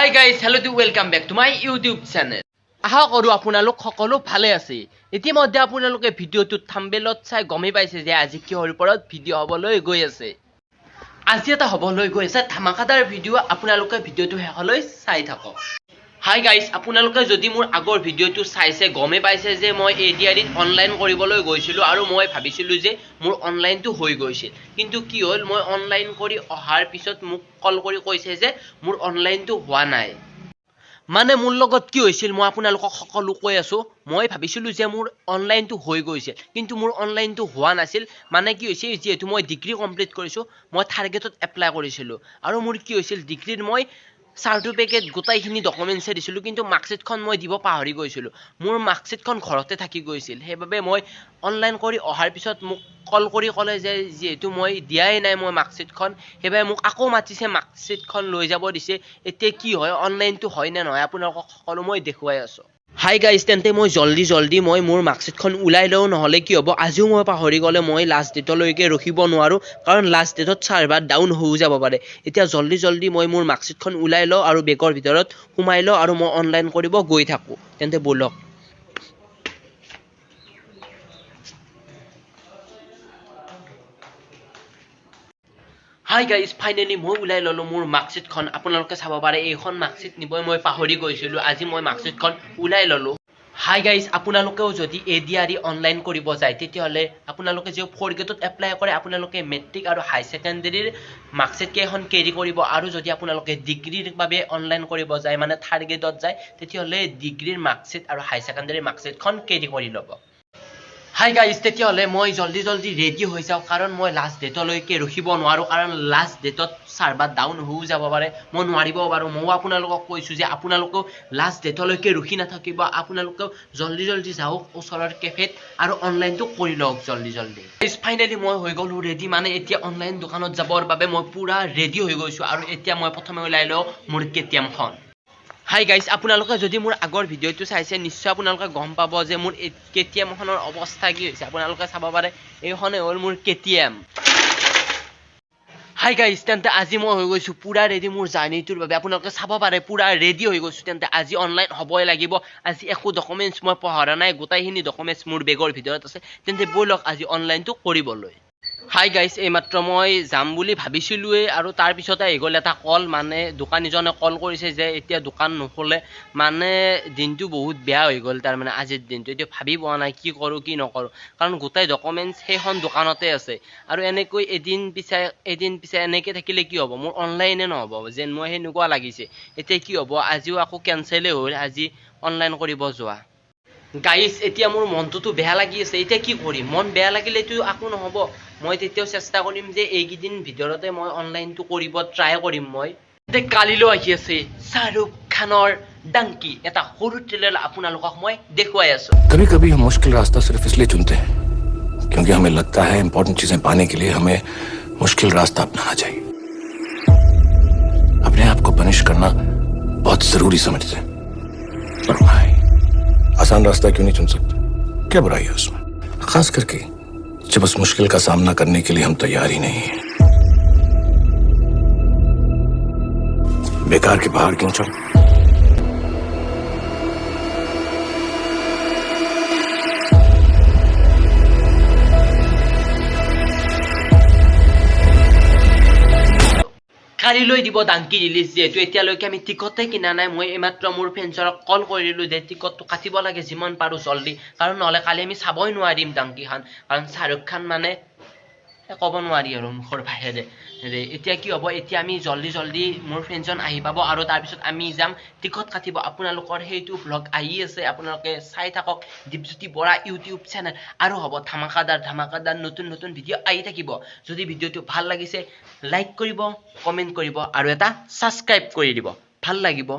Hi guys, hello to welcome back to my YouTube channel. আশা কৰোঁ আপোনালোক সকলো ভালে আছে। ইতিমধ্যে আপোনালোকে ভিডিঅ'টোত থাম্বনেইলত চাই গমে পাইছে যে আজি কিহৰ ওপৰত ভিডিঅ' হ'বলৈ গৈ আছে। আজি এটা হ'বলৈ গৈ আছে ধামাকাদাৰ ভিডিঅ', আপোনালোকে ভিডিঅ'টো শেষলৈ চাই থাকক। Hi guys, আপোনালোকে যদি মোৰ আগৰ ভিডিঅ'টো চাইছে গমে পাইছে যে মই এডিআৰইত অনলাইন কৰিবলৈ গৈছিলোঁ আৰু মই ভাবিছিলোঁ যে মোৰ অনলাইনটো হৈ গৈছিল। কিন্তু কি হ'ল, মই অনলাইন কৰি অহাৰ পিছত মোক কল কৰি কৈছে যে মোৰ অনলাইনটো হোৱা নাই। মানে মোৰ লগত কি হৈছিল মই আপোনালোকক সকলো কৈ আছো। মই ভাবিছিলোঁ যে মোৰ অনলাইনটো হৈ গৈছিল, কিন্তু মোৰ অনলাইনটো হোৱা নাছিল। মানে কি হৈছে, যেহেতু মই ডিগ্ৰী কমপ্লিট কৰিছোঁ, মই থাৰ্ড গ্ৰেডত এপ্লাই কৰিছিলোঁ আৰু মোৰ কি হৈছিল, ডিগ্ৰীৰ মই চাৰ্টিফিকেট গোটাইখিনি ডকুমেণ্টছে দিছিলোঁ, কিন্তু মাৰ্কশ্বিটখন মই দিব পাহৰি গৈছিলোঁ। মোৰ মাৰ্কশ্বিটখন ঘৰতে থাকি গৈছিল। সেইবাবে মই অনলাইন কৰি অহাৰ পিছত মোক কল কৰি ক'লে যে যিহেতু মই দিয়াই নাই মই মাৰ্কশ্বিটখন, সেইবাবে মোক আকৌ মাতিছে, মাৰ্কশ্বিটখন লৈ যাব দিছে। এতিয়া কি হয়, অনলাইনটো হয় নে নহয় আপোনালোকক সকলো মই দেখুৱাই আছোঁ। হাই গাইজ, তেন্তে মই জল্দি মই মোৰ মাৰ্কশ্বিটখন ওলাই লওঁ, নহ'লে কি হ'ব, আজিও মই পাহৰি গ'লে মই লাষ্ট ডেটলৈকে ৰখিব নোৱাৰোঁ, কাৰণ লাষ্ট ডেটত চাৰ্ভাৰ ডাউন হৈ যাব পাৰে। এতিয়া জল্দি মই মোৰ মাৰ্কশ্বিটখন ওলাই লওঁ আৰু বেগৰ ভিতৰত সোমাই লওঁ আৰু মই অনলাইন কৰিব গৈ থাকোঁ। তেন্তে ব'লক। হাই গাইজ, ফাইনেলি মই ওলাই ল'লোঁ মোৰ মাৰ্কশ্বিটখন। আপোনালোকে চাব পাৰে এইখন মাৰ্কশ্বিট নিবই মই পাহৰি গৈছিলোঁ। আজি মই মাৰ্কশ্বিটখন ওলাই ল'লোঁ। হাই গাইজ, আপোনালোকেও যদি এডিআৰই অনলাইন কৰিব যায়, তেতিয়াহ'লে আপোনালোকে যে ফ'ৰ্থ গ্ৰেডত এপ্লাই কৰে, আপোনালোকে মেট্ৰিক আৰু হাই ছেকেণ্ডেৰীৰ মাৰ্কশ্বিট কেইখন কেৰি কৰিব। আৰু যদি আপোনালোকে ডিগ্ৰীৰ বাবে অনলাইন কৰিব যায়, মানে থাৰ্ড গ্ৰেডত যায়, তেতিয়াহ'লে ডিগ্ৰীৰ মাৰ্কশ্বিট আৰু হাই ছেকেণ্ডেৰীৰ মাৰ্কশ্বিটখন কেৰি কৰি ল'ব। হাই গাইজ, তেতিয়াহ'লে মই জল্দি ৰেডি হৈ যাওঁ, কাৰণ মই লাষ্ট ডেটলৈকে ৰখিব নোৱাৰোঁ, কাৰণ লাষ্ট ডেটত চাৰ্ভাৰ ডাউন হৈও যাব পাৰে, মই নোৱাৰিবও পাৰোঁ। ময়ো আপোনালোকক কৈছোঁ যে আপোনালোকেও লাষ্ট ডেটলৈকে ৰখি নাথাকিব, আপোনালোকেও জল্দি যাওক ওচৰৰ কেফেত আৰু অনলাইনটো কৰি লওক জল্দি। ফাইনেলি মই হৈ গ'লোঁ ৰেডি, মানে এতিয়া অনলাইন দোকানত যাবৰ বাবে মই পুৰা ৰেডি হৈ গৈছোঁ। আৰু এতিয়া মই প্ৰথমে ওলাই লওঁ মোৰ কেটিএমখন। হাই গাইজ, আপোনালোকে যদি মোৰ আগৰ ভিডিঅ'টো চাইছে, নিশ্চয় আপোনালোকে গম পাব যে মোৰ কেটিএমখনৰ অৱস্থা কি হৈছে। আপোনালোকে চাব পাৰে এইখনেই হ'ল মোৰ কেটিএম। হাই গাইজ, তেন্তে আজি মই হৈ গৈছোঁ পুৰা ৰেডি মোৰ জাৰ্ণিটোৰ বাবে। আপোনালোকে চাব পাৰে পুৰা ৰেডি হৈ গৈছোঁ। তেন্তে আজি অনলাইন হ'বই লাগিব। আজি একো ডকুমেণ্টছ মই পাহৰা নাই, গোটাইখিনি ডকুমেণ্টছ মোৰ বেগৰ ভিতৰত আছে। তেন্তে ব'লক আজি অনলাইনটো কৰিবলৈ। হাই গাইজ, এইমাত্ৰ মই যাম বুলি ভাবিছিলোঁৱেই, আৰু তাৰপিছতে আহি গ'ল এটা কল। মানে দোকানীজনে কল কৰিছে যে এতিয়া দোকান নোখোলে, মানে দিনটো বহুত বেয়া হৈ গ'ল। তাৰমানে আজিৰ দিনটো এতিয়া ভাবি পোৱা নাই কি কৰোঁ কি নকৰোঁ, কাৰণ গোটেই ডকুমেণ্টছ সেইখন দোকানতে আছে। আৰু এনেকৈ এদিন পিছে এনেকৈ থাকিলে কি হ'ব, মোৰ অনলাইনে নহ'ব যেন মই সেনেকুৱা লাগিছে। এতিয়া কি হ'ব, আজিও আকৌ কেঞ্চেলেই হ'ল আজি অনলাইন কৰিব যোৱা। গাইজ, এতিয়া মোৰ মনটোতো বেয়া লাগি আছে। এতিয়া কি কৰিম, মন বেয়া লাগিলেতো একো নহ'ব। মই তেতিয়াও চেষ্টা কৰিম যে এইকেইদিন ভিতৰতে মই অনলাইনটো কৰিব ট্ৰাই কৰিম। মই কালিলৈ আহি আছে শ্বাহৰুখ খানৰ ডাংকি, এটা সৰু ট্ৰেইলাৰ আপোনালোকক মই দেখুৱাই আছোঁ। कभी कभी हम मुश्किल रास्ता सिर्फ इसलिए चुनते हैं क्योंकि हमें लगता है इंपॉर्टेंट चीजें पाने के लिए हमें मुश्किल रास्ता अपनाना चाहिए। अपने आप को पनिश करना बहुत जरूरी समझते हैं, पर भाई आसान रास्ता क्यों नहीं चुन सकते? क्या बुराई है उसमें, खास करके जब उस मुश्किल का सामना करने के लिए हम तैयार ही नहीं है। बेकार के पहाड़ क्यों चढ़। কালিলৈ দিব ডাংকি ৰিলিজ, যিহেতু এতিয়ালৈকে আমি টিকটেই কিনা নাই। মই এইমাত্ৰ মোৰ ফ্ৰেণ্ডছক কল কৰিলোঁ যে টিকটটো কাটিব লাগে যিমান পাৰোঁ জল্দি, কাৰণ নহ'লে কালি আমি চাবই নোৱাৰিম ডাংকিখন, কাৰণ শ্বাহৰুখ খান মানে ক'ব নোৱাৰি আৰু মুখৰ বাহিৰে। এতিয়া কি হ'ব, এতিয়া আমি জল্দি মোৰ ফ্ৰেণ্ডজন আহি পাব আৰু তাৰপিছত আমি যাম টিকট কাটিব। আপোনালোকৰ সেইটো ভ্লগ আহি আছে, আপোনালোকে চাই থাকক দীপজ্যোতি বৰা ইউটিউব চেনেল, আৰু হ'ব ধামাকাদাৰ নতুন ভিডিঅ' আহি থাকিব। যদি ভিডিঅ'টো ভাল লাগিছে লাইক কৰিব, কমেণ্ট কৰিব আৰু এটা ছাবস্ক্ৰাইব কৰি দিব, ভাল লাগিব।